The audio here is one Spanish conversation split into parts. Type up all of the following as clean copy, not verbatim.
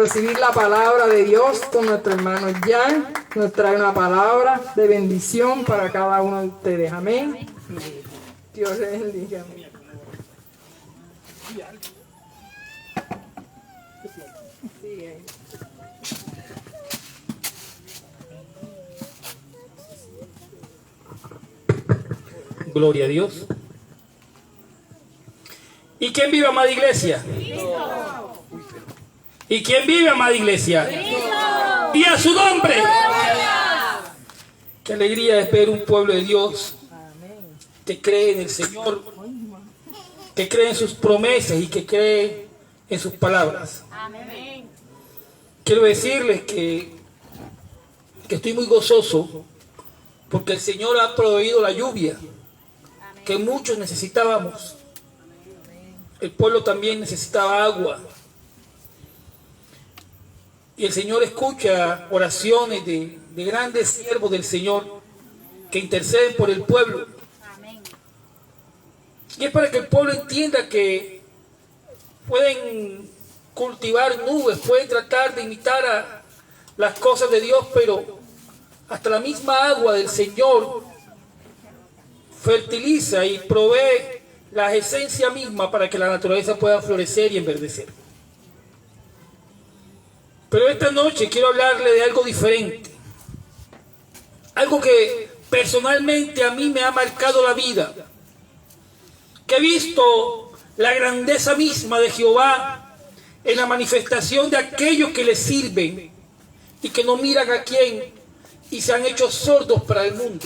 recibir la palabra de Dios con nuestro hermano Jan. Nos trae una palabra de bendición para cada uno de ustedes. Amén. Dios les bendiga. Gloria a Dios. ¿Y quién vive, amada iglesia? ¿Y quién vive, amada iglesia? Y a su nombre. Qué alegría es ver un pueblo de Dios que cree en el Señor, que cree en sus promesas y que cree en sus palabras. Quiero decirles que estoy muy gozoso porque el Señor ha proveído la lluvia que muchos necesitábamos. El pueblo también necesitaba agua. Y el Señor escucha oraciones de grandes siervos del Señor que interceden por el pueblo. Y es para que el pueblo entienda que pueden cultivar nubes, pueden tratar de imitar a las cosas de Dios, pero hasta la misma agua del Señor fertiliza y provee la esencia misma para que la naturaleza pueda florecer y enverdecer. Pero esta noche quiero hablarle de algo diferente, algo que personalmente a mí me ha marcado la vida, que he visto la grandeza misma de Jehová en la manifestación de aquellos que le sirven y que no miran a quién y se han hecho sordos para el mundo.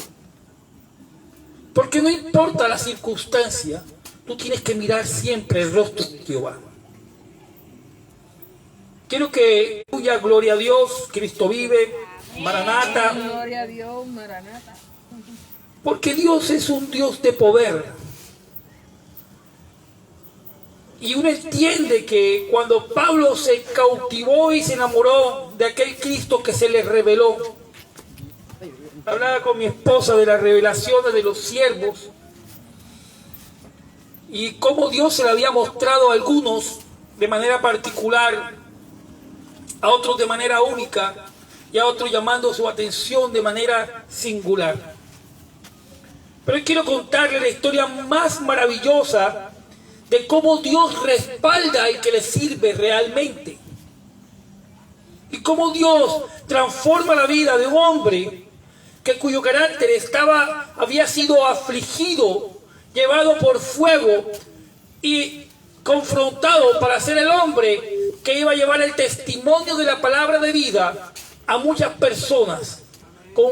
Porque no importa la circunstancia, tú tienes que mirar siempre el rostro de Jehová. Quiero que tuya, gloria a Dios, Cristo vive, Maranata. Gloria a Dios, Maranata. Porque Dios es un Dios de poder. Y uno entiende que cuando Pablo se cautivó y se enamoró de aquel Cristo que se le reveló, hablaba con mi esposa de las revelaciones de los siervos y cómo Dios se le había mostrado a algunos de manera particular, a otros de manera única y a otros llamando su atención de manera singular. Pero hoy quiero contarle la historia más maravillosa de cómo Dios respalda al que le sirve realmente y cómo Dios transforma la vida de un hombre cuyo carácter había sido afligido, llevado por fuego y confrontado para ser el hombre que iba a llevar el testimonio de la palabra de vida a muchas personas con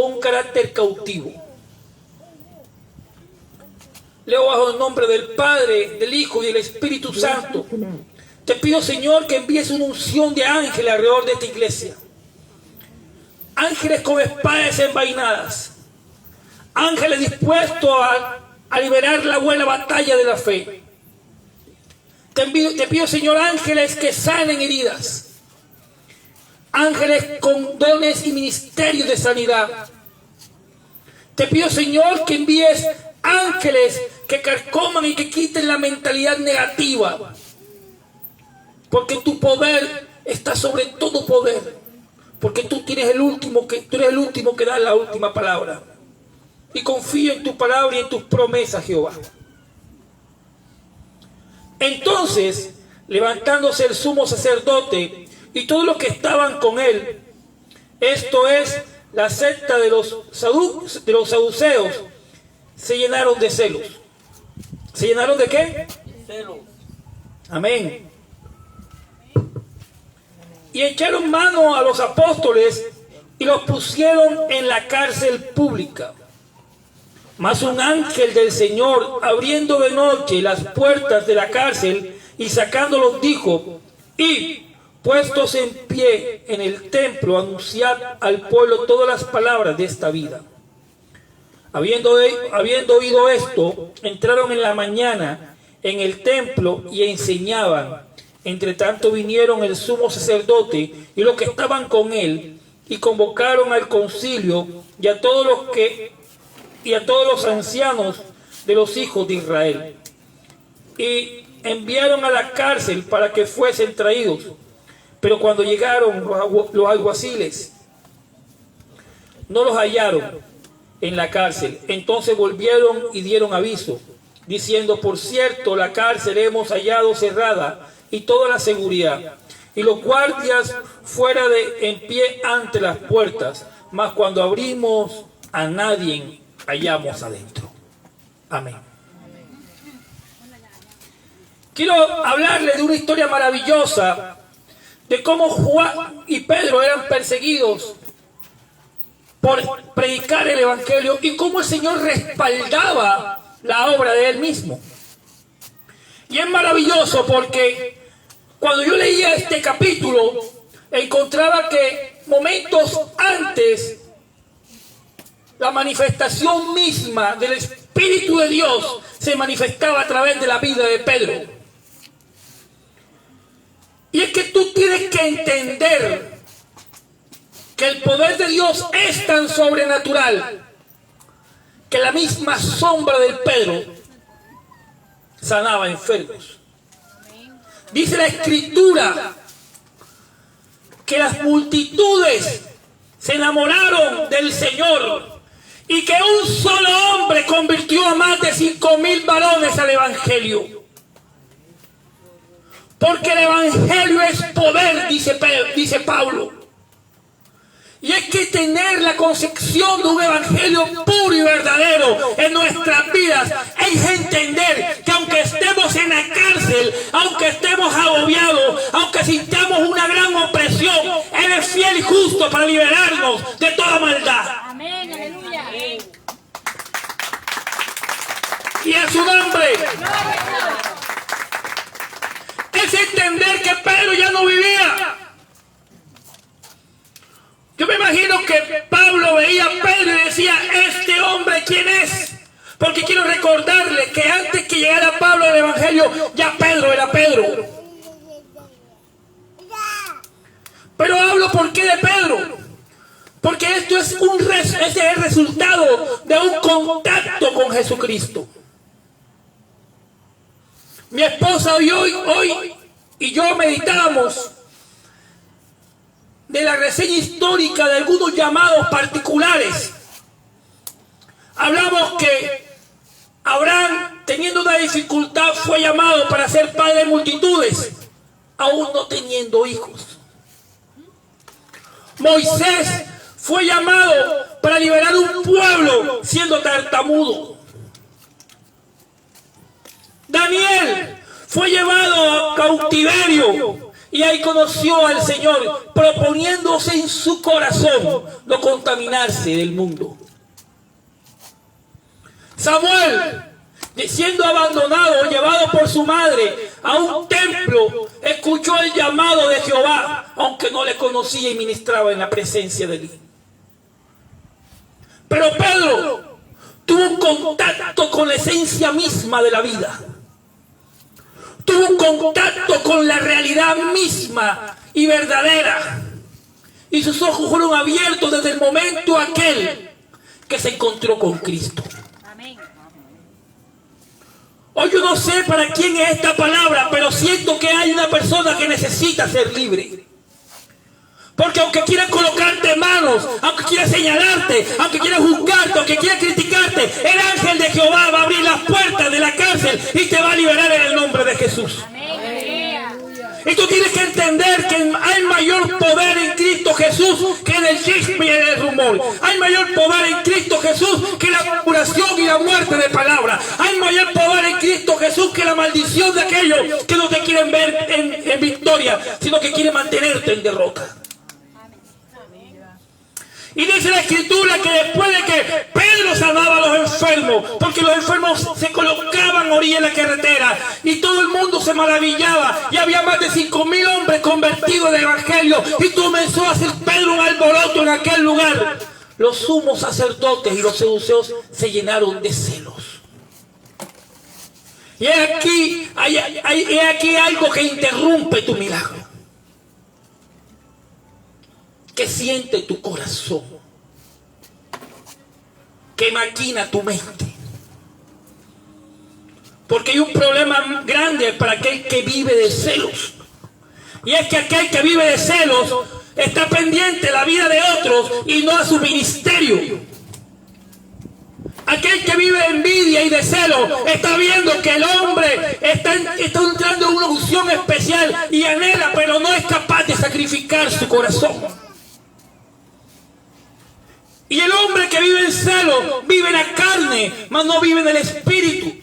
un carácter cautivo. Leo bajo el nombre del Padre, del Hijo y del Espíritu Santo. Te pido, Señor, que envíes una unción de ángeles alrededor de esta iglesia. Ángeles con espadas desenvainadas, ángeles dispuestos a liberar la buena batalla de la fe. Te pido, Señor, ángeles que sanen heridas, ángeles con dones y ministerios de sanidad. Te pido, Señor, que envíes ángeles que carcoman y que quiten la mentalidad negativa, porque tu poder está sobre todo poder. Porque tú eres el último que da la última palabra. Y confío en tu palabra y en tus promesas, Jehová. Entonces, levantándose el sumo sacerdote y todos los que estaban con él, esto es, la secta de los saduceos, se llenaron de celos. ¿Se llenaron de qué? Celos. Amén. Y echaron mano a los apóstoles y los pusieron en la cárcel pública. Mas un ángel del Señor, abriendo de noche las puertas de la cárcel y sacándolos, dijo: y puestos en pie en el templo, anunciad al pueblo todas las palabras de esta vida. Habiendo oído esto, entraron en la mañana en el templo y enseñaban. Entre tanto vinieron el sumo sacerdote y los que estaban con él, y convocaron al concilio y a todos los ancianos de los hijos de Israel, y enviaron a la cárcel para que fuesen traídos. Pero cuando llegaron los alguaciles, no los hallaron en la cárcel. Entonces volvieron y dieron aviso, diciendo: por cierto, la cárcel hemos hallado cerrada y toda la seguridad, y los guardias fuera en pie ante las puertas, mas cuando abrimos, a nadie hallamos adentro. Amén. Quiero hablarle de una historia maravillosa de cómo Juan y Pedro eran perseguidos por predicar el evangelio y cómo el Señor respaldaba la obra de él mismo. Y es maravilloso porque cuando yo leía este capítulo encontraba que momentos antes la manifestación misma del Espíritu de Dios se manifestaba a través de la vida de Pedro. Y es que tú tienes que entender que el poder de Dios es tan sobrenatural que la misma sombra del Pedro sanaba enfermos. Dice la Escritura que las multitudes se enamoraron del Señor y que un solo hombre convirtió a más de 5,000 varones al Evangelio. Porque el Evangelio es poder, dice Pablo. Y hay que tener la concepción de un Evangelio puro y verdadero en nuestras vidas. Es entender que aunque estemos en la cárcel, aunque estemos agobiados, aunque sintamos una gran opresión, Él es fiel y justo para liberarnos de toda maldad. Amén, aleluya. Y a su nombre. Es entender que Pedro ya no vivía. Yo me imagino que Pablo veía a Pedro y decía: ¿este hombre quién es? Porque quiero recordarle que antes que llegara Pablo al Evangelio, ya Pedro era Pedro. Pero hablo ¿por qué de Pedro? Porque esto es ese es el resultado de un contacto con Jesucristo. Mi esposa hoy y yo meditábamos de la reseña histórica de algunos llamados particulares. Hablamos que Abraham, teniendo una dificultad, fue llamado para ser padre de multitudes, aún no teniendo hijos. Moisés fue llamado para liberar un pueblo siendo tartamudo. Daniel fue llevado a cautiverio y ahí conoció al Señor, proponiéndose en su corazón no contaminarse del mundo. Samuel, siendo abandonado, llevado por su madre a un templo, escuchó el llamado de Jehová, aunque no le conocía y ministraba en la presencia de él. Pero Pedro tuvo un contacto con la esencia misma de la vida. Tuvo un contacto con la realidad misma y verdadera. Y sus ojos fueron abiertos desde el momento aquel que se encontró con Cristo. Amén. Hoy yo no sé para quién es esta palabra, pero siento que hay una persona que necesita ser libre. Porque aunque quieran colocarte manos, aunque quieran señalarte, aunque quieran juzgarte, aunque quieran criticarte, el ángel de Jehová va a abrir las puertas de la cárcel y te va a liberar en el nombre de Jesús. Y tú tienes que entender que hay mayor poder en Cristo Jesús que en el chisme y en el rumor. Hay mayor poder en Cristo Jesús que la murmuración y la muerte de palabras. Hay mayor poder en Cristo Jesús que la maldición de aquellos que no te quieren ver en victoria, sino que quieren mantenerte en derrota. Y dice la Escritura que después de que Pedro sanaba a los enfermos, porque los enfermos se colocaban a orilla de la carretera y todo el mundo se maravillaba, y había más de 5,000 hombres convertidos en el Evangelio, y comenzó a hacer Pedro un alboroto en aquel lugar. Los sumos sacerdotes y los seduceos se llenaron de celos. Y hay aquí algo que interrumpe tu milagro. Que siente tu corazón, que maquina tu mente. Porque hay un problema grande para aquel que vive de celos, Y es que aquel que vive de celos está pendiente de la vida de otros y no a su ministerio. Aquel que vive de envidia y de celo está viendo que el hombre está entrando en una unción especial y anhela, pero no es capaz de sacrificar su corazón. Y el hombre que vive en celo vive en la carne, mas no vive en el espíritu.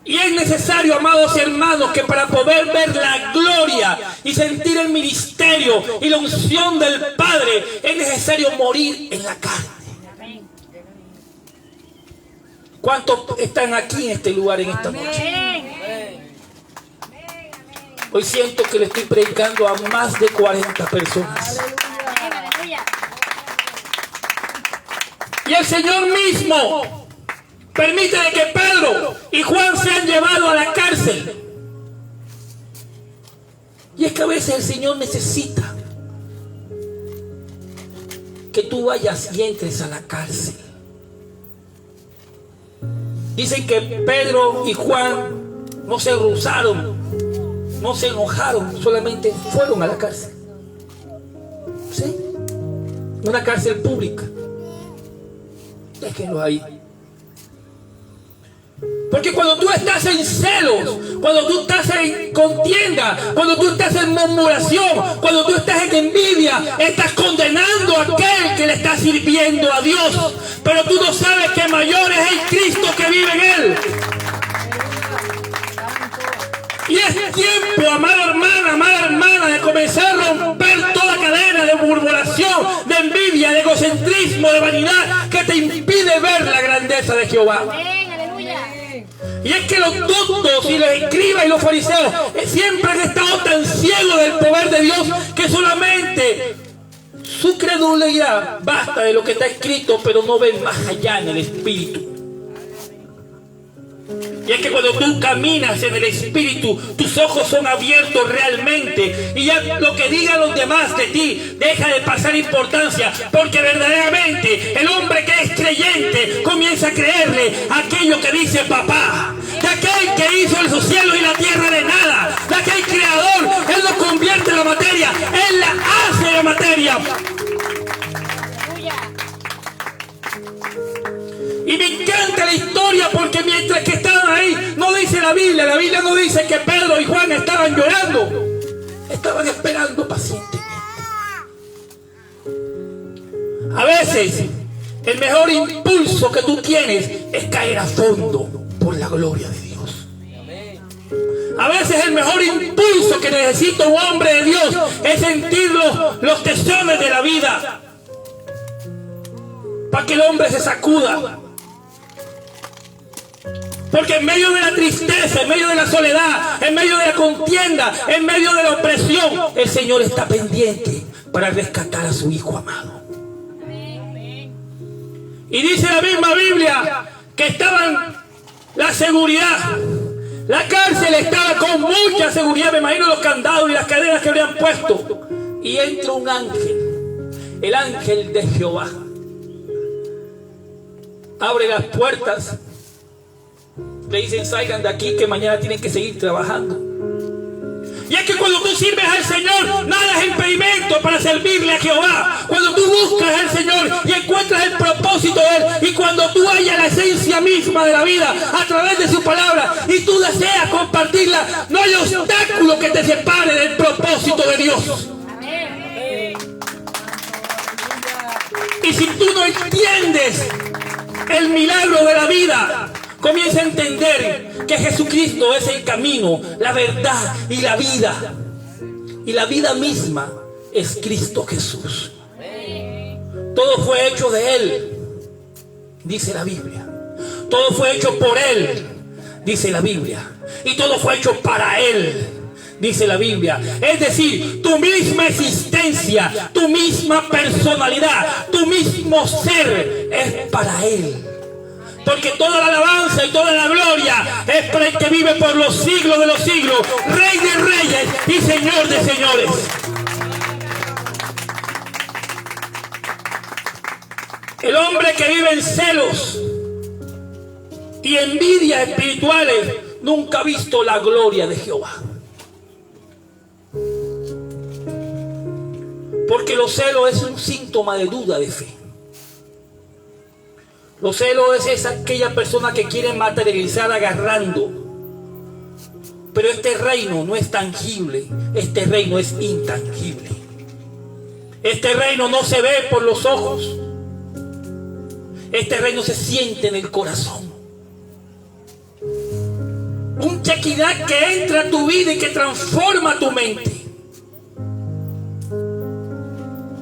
Y es necesario, amados hermanos, que para poder ver la gloria y sentir el ministerio y la unción del Padre, es necesario morir en la carne. ¿Cuántos están aquí en este lugar en esta noche? Hoy siento que le estoy predicando a más de 40 personas. Y el Señor mismo permite de que Pedro y Juan sean llevados a la cárcel. Y es que a veces el Señor necesita que tú vayas y entres a la cárcel. Dicen que Pedro y Juan no se rhusaron, no se enojaron, solamente fueron a la cárcel. ¿Sí? Una cárcel pública. Déjenlo ahí. Porque cuando tú estás en celos, cuando tú estás en contienda, cuando tú estás en murmuración, cuando tú estás en envidia, estás condenando a aquel que le está sirviendo a Dios. Pero tú no sabes que mayor es el Cristo que vive en él. Y es tiempo, amada hermana, de comenzar a romper toda cadena de murmuración, de envidia, de egocentrismo, de vanidad que te impide ver la grandeza de Jehová. Y es que los doctos y los escribas y los fariseos siempre han estado tan ciegos del poder de Dios que solamente su credulidad basta de lo que está escrito, pero no ven más allá en el espíritu. Y es que cuando tú caminas en el espíritu, tus ojos son abiertos realmente, y ya lo que digan los demás de ti deja de pasar importancia, porque verdaderamente el hombre que es creyente comienza a creerle aquello que dice papá, de aquel que hizo el cielo y la tierra de nada, de aquel creador. Él no convierte la materia, él la hace la materia. Y me encanta la historia, porque mientras que estaban ahí, no dice la Biblia no dice que Pedro y Juan estaban llorando, estaban esperando pacientemente. A veces el mejor impulso que tú tienes es caer a fondo por la gloria de Dios. A veces el mejor impulso que necesita un hombre de Dios es sentir los tesoros de la vida, para que el hombre se sacuda. Porque en medio de la tristeza, en medio de la soledad, en medio de la contienda, en medio de la opresión, el Señor está pendiente para rescatar a su Hijo amado. Y dice la misma Biblia que estaban la seguridad. La cárcel estaba con mucha seguridad. Me imagino los candados y las cadenas que habrían puesto. Y entra un ángel, el ángel de Jehová. Abre las puertas. Le dicen: salgan de aquí, que mañana tienen que seguir trabajando. Y es que cuando tú sirves al Señor, nada es impedimento para servirle a Jehová. Cuando tú buscas al Señor y encuentras el propósito de Él, y cuando tú hallas la esencia misma de la vida a través de su palabra, y tú deseas compartirla, no hay obstáculo que te separe del propósito de Dios. Y si tú no entiendes el milagro de la vida, comienza a entender que Jesucristo es el camino, la verdad y la vida. Y la vida misma es Cristo Jesús. Todo fue hecho de Él, dice la Biblia. Todo fue hecho por Él, dice la Biblia. Y todo fue hecho para Él, dice la Biblia. Es decir, tu misma existencia, tu misma personalidad, tu mismo ser es para Él. Porque toda la alabanza y toda la gloria es para el que vive por los siglos de los siglos, Rey de reyes y Señor de señores. El hombre que vive en celos y envidias espirituales nunca ha visto la gloria de Jehová. Porque los celos es un síntoma de duda de fe. Los celos es aquella persona que quiere materializar agarrando. Pero este reino no es tangible, este reino es intangible. Este reino no se ve por los ojos. Este reino se siente en el corazón. Un Shekinah que entra a tu vida y que transforma tu mente.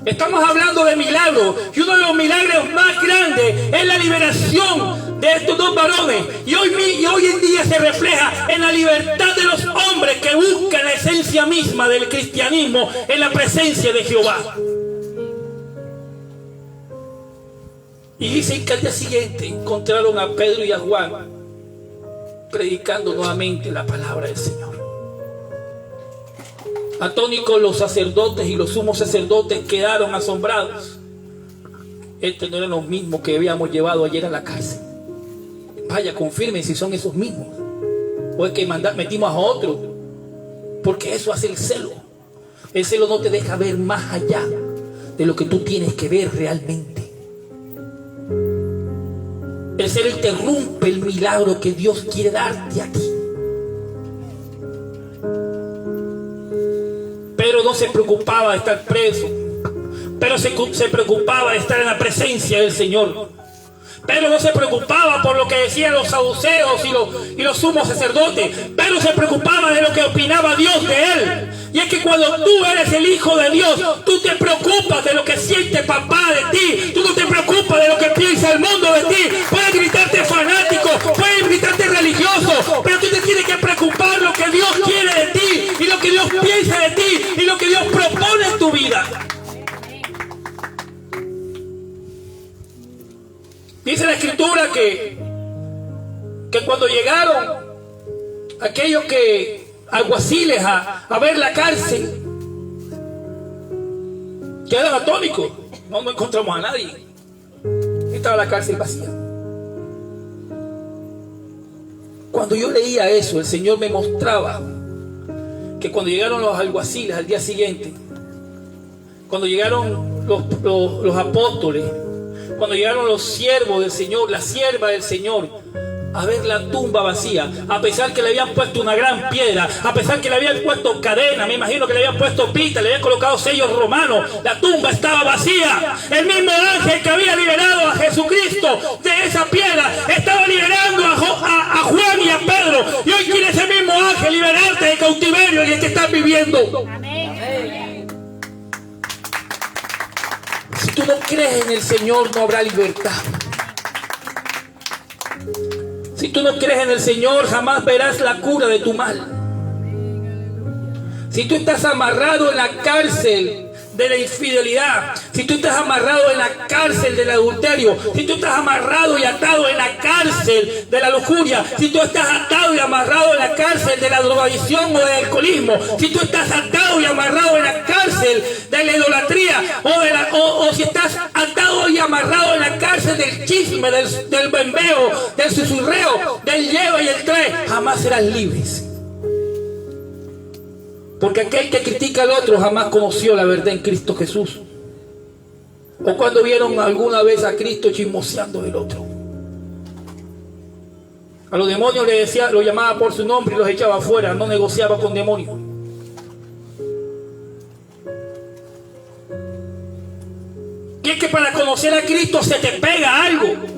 Estamos hablando de milagros, y uno de los milagros más grandes es la liberación de estos dos varones. Y hoy en día se refleja en la libertad de los hombres que buscan la esencia misma del cristianismo en la presencia de Jehová. Y dicen que al día siguiente encontraron a Pedro y a Juan predicando nuevamente la palabra del Señor. Atónicos los sacerdotes y los sumos sacerdotes quedaron asombrados. Estos no eran los mismos que habíamos llevado ayer a la cárcel. Vaya, confirmen si son esos mismos. O es que metimos a otro. Porque eso hace el celo. El celo no te deja ver más allá de lo que tú tienes que ver realmente. El celo interrumpe el milagro que Dios quiere darte a ti. Pedro no se preocupaba de estar preso. Pedro se preocupaba de estar en la presencia del Señor. Pedro no se preocupaba por lo que decían los saduceos y los sumos sacerdotes. Pedro se preocupaba de lo que opinaba Dios de él. Y es que cuando tú eres el hijo de Dios, tú te preocupas de lo que siente papá de ti. Tú no te preocupas de lo que piensa el mundo de ti. Puedes gritarte fanático, puedes gritarte religioso, pero tú te tienes que preocupar lo que Dios quiere de ti, y lo que Dios piensa de ti, y lo que Dios propone en tu vida. Dice la Escritura que cuando llegaron aquellos alguaciles a ver la cárcel, quedan atónicos. No encontramos a nadie. Estaba la cárcel vacía. Cuando yo leía eso, el Señor me mostraba que cuando llegaron los alguaciles al día siguiente, cuando llegaron los apóstoles, cuando llegaron los siervos del Señor, la sierva del Señor, a ver la tumba vacía, a pesar que le habían puesto una gran piedra, a pesar que le habían puesto cadena, me imagino que le habían puesto pita, le habían colocado sellos romanos, la tumba estaba vacía. El mismo ángel que había liberado a Jesucristo de esa piedra estaba liberando a Juan y a Pedro, y hoy quiere ese mismo ángel liberarte del cautiverio en el que estás viviendo. Si tú no crees en el Señor, no habrá libertad. Si tú no crees en el Señor, jamás verás la cura de tu mal. Si tú estás amarrado en la cárcel de la infidelidad, si tú estás amarrado en la cárcel del adulterio, si tú estás amarrado y atado en la cárcel de la lujuria, si tú estás atado y amarrado en la cárcel de la drogadicción o del alcoholismo, si tú estás atado y amarrado en la cárcel de la idolatría, o si estás atado y amarrado en la cárcel del chisme, del bembeo, del susurreo, del lleva y el trae, jamás serás libre. Porque aquel que critica al otro jamás conoció la verdad en Cristo Jesús. ¿O cuando vieron alguna vez a Cristo chismoseando del otro? A los demonios le decía, lo llamaba por su nombre y los echaba afuera, no negociaba con demonios. Y es que para conocer a Cristo se te pega algo.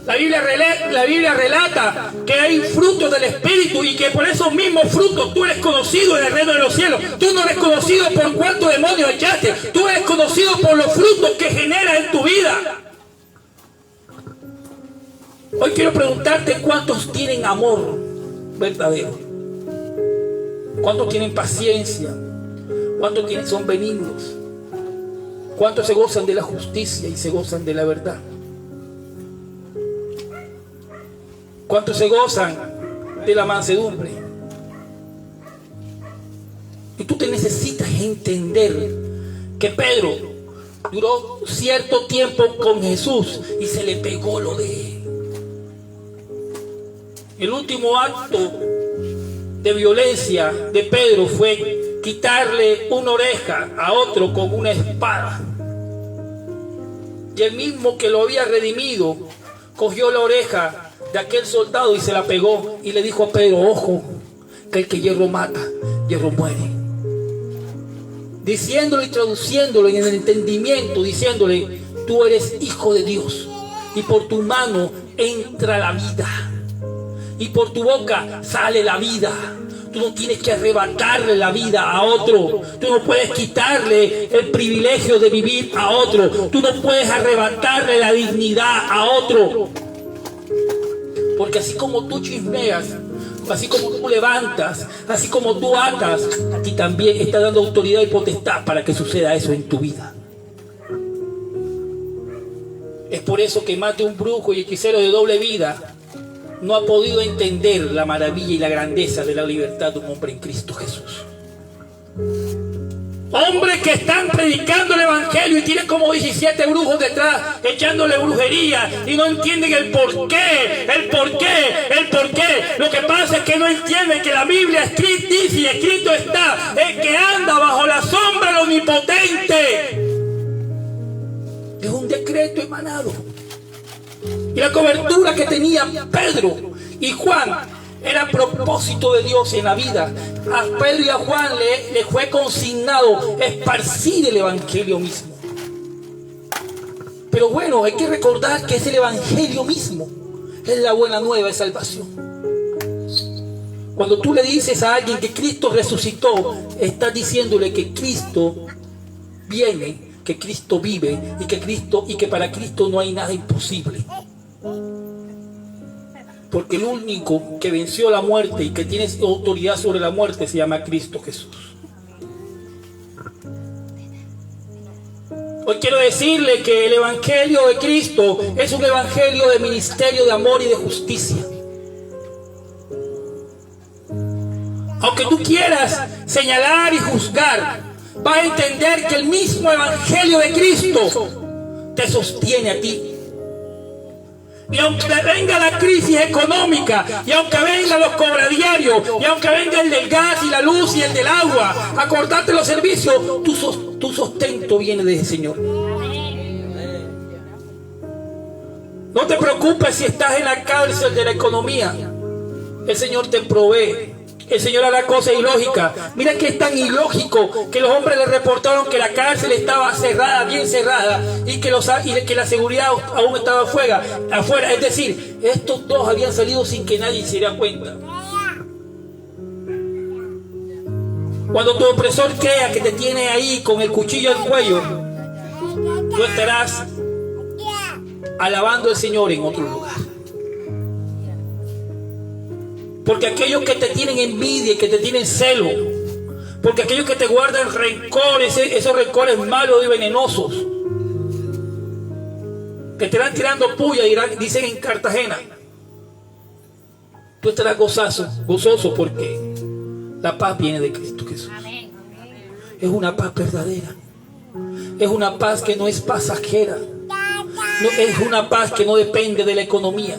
La Biblia relata que hay frutos del Espíritu, y que por esos mismos frutos tú eres conocido en el reino de los cielos. Tú no eres conocido por cuántos demonios echaste, tú eres conocido por los frutos que generas en tu vida. Hoy quiero preguntarte cuántos tienen amor verdadero, cuántos tienen paciencia, cuántos son benignos, cuántos se gozan de la justicia y se gozan de la verdad. ¿Cuántos se gozan de la mansedumbre? Y tú te necesitas entender que Pedro duró cierto tiempo con Jesús y se le pegó lo de él. El último acto de violencia de Pedro fue quitarle una oreja a otro con una espada. Y el mismo que lo había redimido cogió la oreja de aquel soldado y se la pegó y le dijo a Pedro: ojo, que el que hierro mata, hierro muere. Diciéndole y traduciéndolo en el entendimiento, diciéndole: tú eres hijo de Dios y por tu mano entra la vida y por tu boca sale la vida. Tú no tienes que arrebatarle la vida a otro. Tú no puedes quitarle el privilegio de vivir a otro. Tú no puedes arrebatarle la dignidad a otro. Porque así como tú chismeas, así como tú levantas, así como tú atas, a ti también está dando autoridad y potestad para que suceda eso en tu vida. Es por eso que más de un brujo y hechicero de doble vida no ha podido entender la maravilla y la grandeza de la libertad de un hombre en Cristo Jesús. Hombres que están predicando el evangelio y tienen como 17 brujos detrás echándole brujería y no entienden el por qué. Lo que pasa es que no entienden que la Biblia dice y escrito está: el que anda bajo la sombra del Omnipotente. Es un decreto emanado. Y la cobertura que tenía Pedro y Juan era propósito de Dios en la vida. A Pedro y a Juan le fue consignado esparcir el evangelio mismo. Pero bueno, hay que recordar que es el evangelio mismo, es la buena nueva de salvación. Cuando tú le dices a alguien que Cristo resucitó, estás diciéndole que Cristo viene, que Cristo vive y que para Cristo no hay nada imposible. Porque el único que venció la muerte y que tiene autoridad sobre la muerte se llama Cristo Jesús. Hoy quiero decirle que el evangelio de Cristo es un evangelio de ministerio de amor y de justicia. Aunque tú quieras señalar y juzgar, vas a entender que el mismo evangelio de Cristo te sostiene a ti. Y aunque venga la crisis económica, y aunque vengan los cobradiarios, y aunque venga el del gas y la luz y el del agua a cortarte los servicios, tu sustento viene del Señor. No te preocupes si estás en la cárcel de la economía. El Señor te provee. El Señor hará cosas ilógicas. Mira que es tan ilógico que los hombres le reportaron que la cárcel estaba cerrada, bien cerrada, y que la seguridad aún estaba afuera. Es decir, estos dos habían salido sin que nadie se diera cuenta. Cuando tu opresor crea que te tiene ahí con el cuchillo al cuello, tú estarás alabando al Señor en otro lugar. Porque aquellos que te tienen envidia y que te tienen celo, porque aquellos que te guardan rencores, esos rencores malos y venenosos, que te van tirando puya, dicen en Cartagena, tú estarás gozoso porque la paz viene de Cristo Jesús. Es una paz verdadera, es una paz que no es pasajera, no, es una paz que no depende de la economía,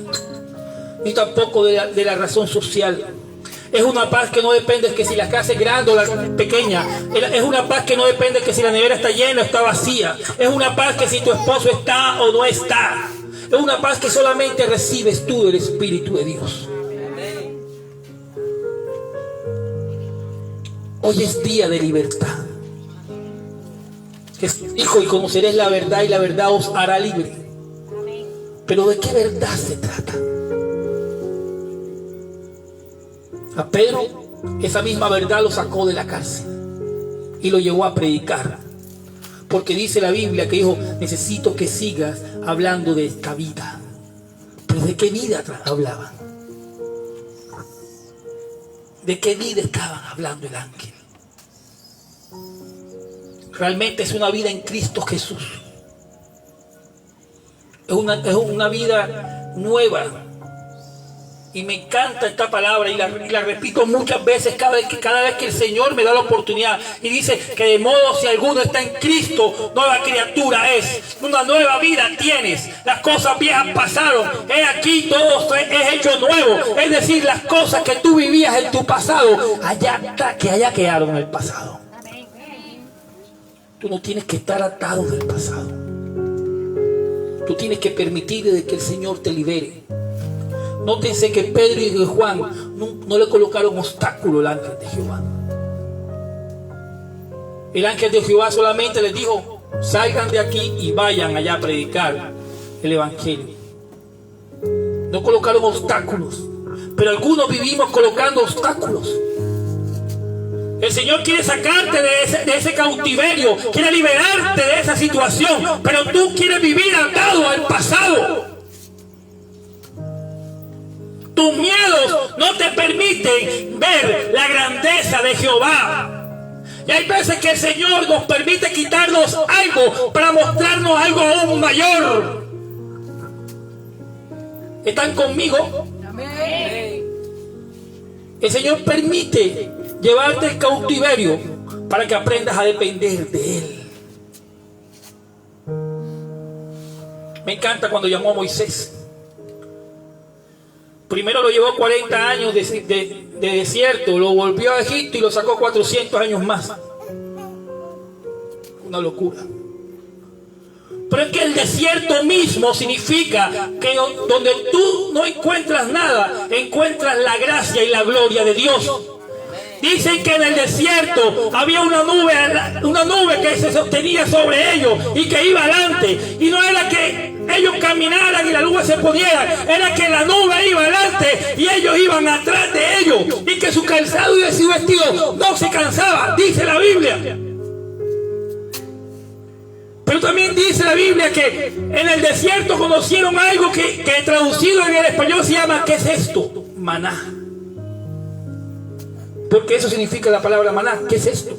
ni tampoco de la razón social. Es una paz que no depende de que si la casa es grande o la pequeña. Es una paz que no depende de que si la nevera está llena o está vacía. Es una paz que si tu esposo está o no está. Es una paz que solamente recibes tú del Espíritu de Dios. Hoy es día de libertad. Jesús dijo: y conoceréis la verdad y la verdad os hará libre. Pero ¿de qué verdad se trata? A Pedro esa misma verdad lo sacó de la cárcel y lo llevó a predicar, porque dice la Biblia que dijo: necesito que sigas hablando de esta vida. Pero ¿de qué vida hablaban? ¿De qué vida estaban hablando el ángel? Realmente es una vida en Cristo Jesús. Es una vida nueva. Y me encanta esta palabra y la repito muchas veces cada vez que el Señor me da la oportunidad. Y dice que de modo si alguno está en Cristo, nueva criatura es. Una nueva vida tienes. Las cosas viejas pasaron. He aquí todo es hecho nuevo. Es decir, las cosas que tú vivías en tu pasado, allá quedaron en el pasado. Tú no tienes que estar atado del pasado. Tú tienes que permitirle de que el Señor te libere. Nótense que Pedro y Juan no le colocaron obstáculo al ángel de Jehová. El ángel de Jehová solamente les dijo: salgan de aquí y vayan allá a predicar el evangelio. No colocaron obstáculos, pero algunos vivimos colocando obstáculos. El Señor quiere sacarte de ese cautiverio, quiere liberarte de esa situación, pero tú quieres vivir atado al pasado. Tus miedos no te permiten ver la grandeza de Jehová. Y hay veces que el Señor nos permite quitarnos algo para mostrarnos algo aún mayor. ¿Están conmigo? Amén. El Señor permite llevarte al cautiverio para que aprendas a depender de Él. Me encanta cuando llamó a Moisés. Primero lo llevó 40 años de desierto, lo volvió a Egipto y lo sacó 400 años más. Una locura. Pero es que el desierto mismo significa que donde tú no encuentras nada, encuentras la gracia y la gloria de Dios. Dicen que en el desierto había una nube que se sostenía sobre ellos y que iba adelante. Y no era que ellos caminaran y la nube se poniera, era que la nube iba adelante y ellos iban atrás de ellos. Y que su calzado y su vestido no se cansaba, dice la Biblia. Pero también dice la Biblia que en el desierto conocieron algo que traducido en el español se llama, ¿qué es esto? Maná. Porque eso significa la palabra maná. ¿Qué es esto?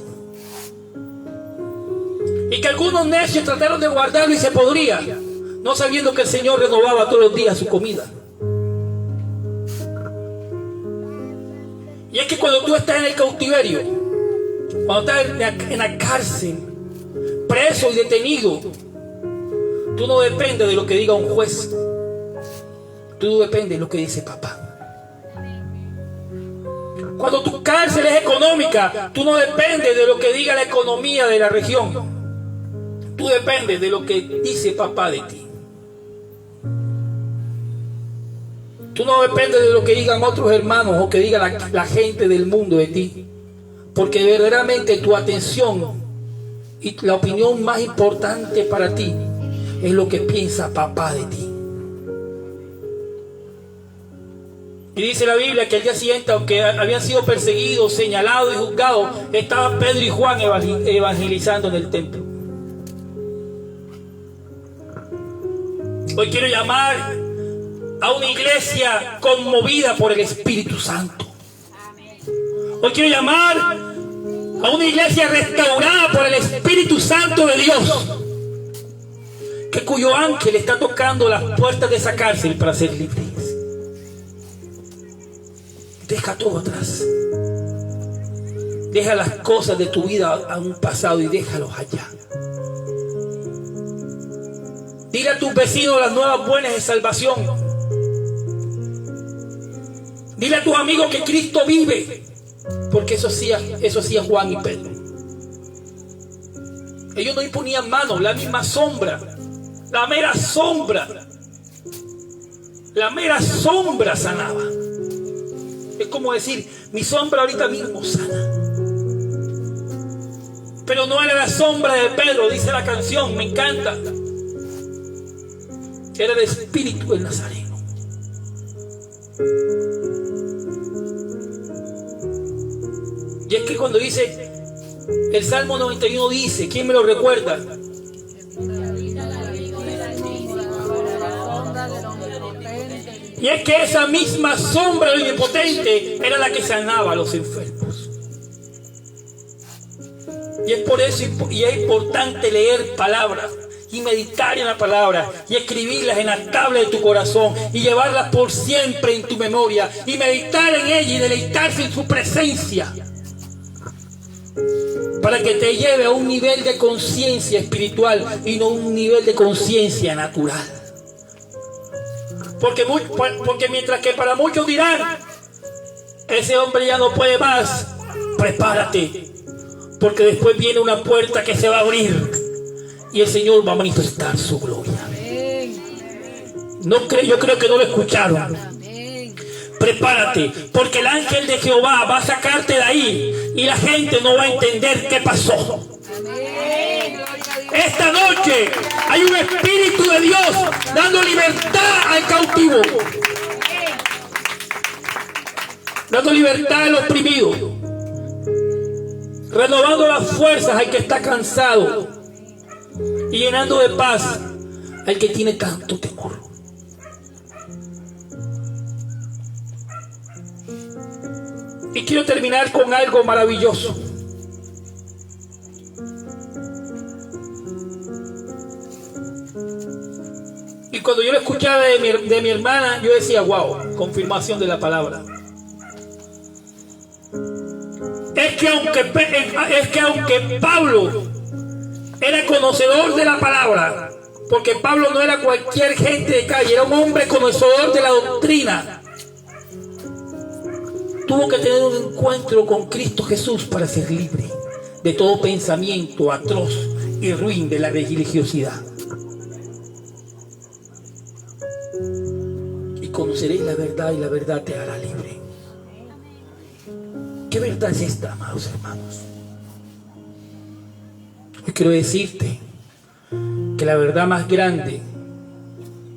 Y que algunos necios trataron de guardarlo y se podría, no sabiendo que el Señor renovaba todos los días su comida. Y es que cuando tú estás en el cautiverio, cuando estás en la cárcel, preso y detenido, tú no dependes de lo que diga un juez. Tú dependes de lo que dice papá. Cuando tu cárcel es económica, tú no dependes de lo que diga la economía de la región. Tú dependes de lo que dice papá de ti. Tú no dependes de lo que digan otros hermanos o que diga la gente del mundo de ti. Porque verdaderamente tu atención y la opinión más importante para ti es lo que piensa papá de ti. Y dice la Biblia que al día siguiente, aunque habían sido perseguidos, señalados y juzgados, estaban Pedro y Juan evangelizando en el templo. Hoy quiero llamar a una iglesia conmovida por el Espíritu Santo. Hoy quiero llamar a una iglesia restaurada por el Espíritu Santo de Dios, que cuyo ángel está tocando las puertas de esa cárcel para ser libres. Deja todo atrás. Deja las cosas de tu vida a un pasado y déjalos allá. Dile a tus vecinos las nuevas buenas de salvación. Dile a tus amigos que Cristo vive. Porque eso hacía Juan y Pedro. Ellos no imponían manos, la misma sombra, la mera sombra sanaba. Es como decir, mi sombra ahorita mismo sana. Pero no era la sombra de Pedro, dice la canción, me encanta. Era el Espíritu del Nazareno. Y es que cuando dice, el Salmo 91 dice, ¿quién me lo recuerda? Y es que esa misma sombra del Omnipotente era la que sanaba a los enfermos. Y es por eso y es importante leer palabras y meditar en la palabra y escribirlas en la tabla de tu corazón y llevarlas por siempre en tu memoria y meditar en ella y deleitarse en su presencia, para que te lleve a un nivel de conciencia espiritual y no un nivel de conciencia natural. Porque mientras que para muchos dirán, ese hombre ya no puede más, prepárate, porque después viene una puerta que se va a abrir y el Señor va a manifestar su gloria. Yo creo que no lo escucharon. Prepárate, porque el ángel de Jehová va a sacarte de ahí y la gente no va a entender qué pasó. Esta noche hay un espíritu de Dios dando libertad al cautivo, dando libertad al oprimido, renovando las fuerzas al que está cansado y llenando de paz al que tiene tanto temor. Y quiero terminar con algo maravilloso. Y cuando yo lo escuchaba de mi hermana, yo decía, wow, confirmación de la palabra. Es que aunque Pablo era conocedor de la palabra, porque Pablo no era cualquier gente de calle, era un hombre conocedor de la doctrina, tuvo que tener un encuentro con Cristo Jesús para ser libre de todo pensamiento atroz y ruin de la religiosidad. Y conoceréis la verdad y la verdad te hará libre. ¿Qué verdad es esta, amados hermanos? Hoy quiero decirte que la verdad más grande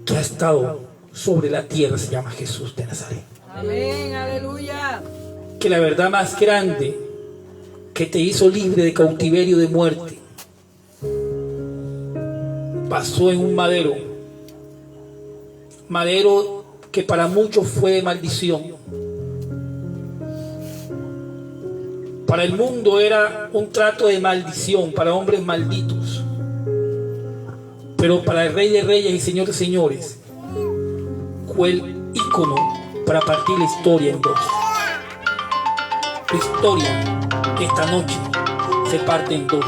que ha estado sobre la tierra se llama Jesús de Nazaret. Amén, aleluya. Que la verdad más grande que te hizo libre de cautiverio de muerte pasó en un madero que para muchos fue de maldición. Para el mundo era un trato de maldición, para hombres malditos. Pero para el Rey de Reyes y Señor de Señores fue el ícono para partir la historia en dos. La historia esta noche se parte en dos,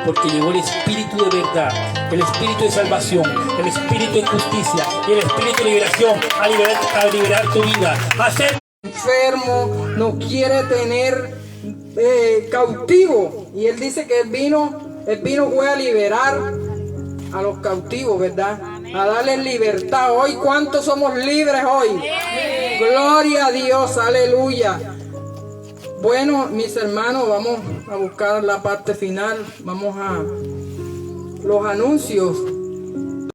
porque llegó el Espíritu de verdad, el Espíritu de salvación, el Espíritu de justicia y el Espíritu de liberación a liberar tu vida, a ser enfermo, nos quiere tener cautivo, y él dice que él vino fue a liberar a los cautivos, ¿verdad? A darles libertad. Hoy, ¿cuántos somos libres hoy? Gloria a Dios, aleluya. Bueno, mis hermanos, vamos a buscar la parte final. Vamos a los anuncios.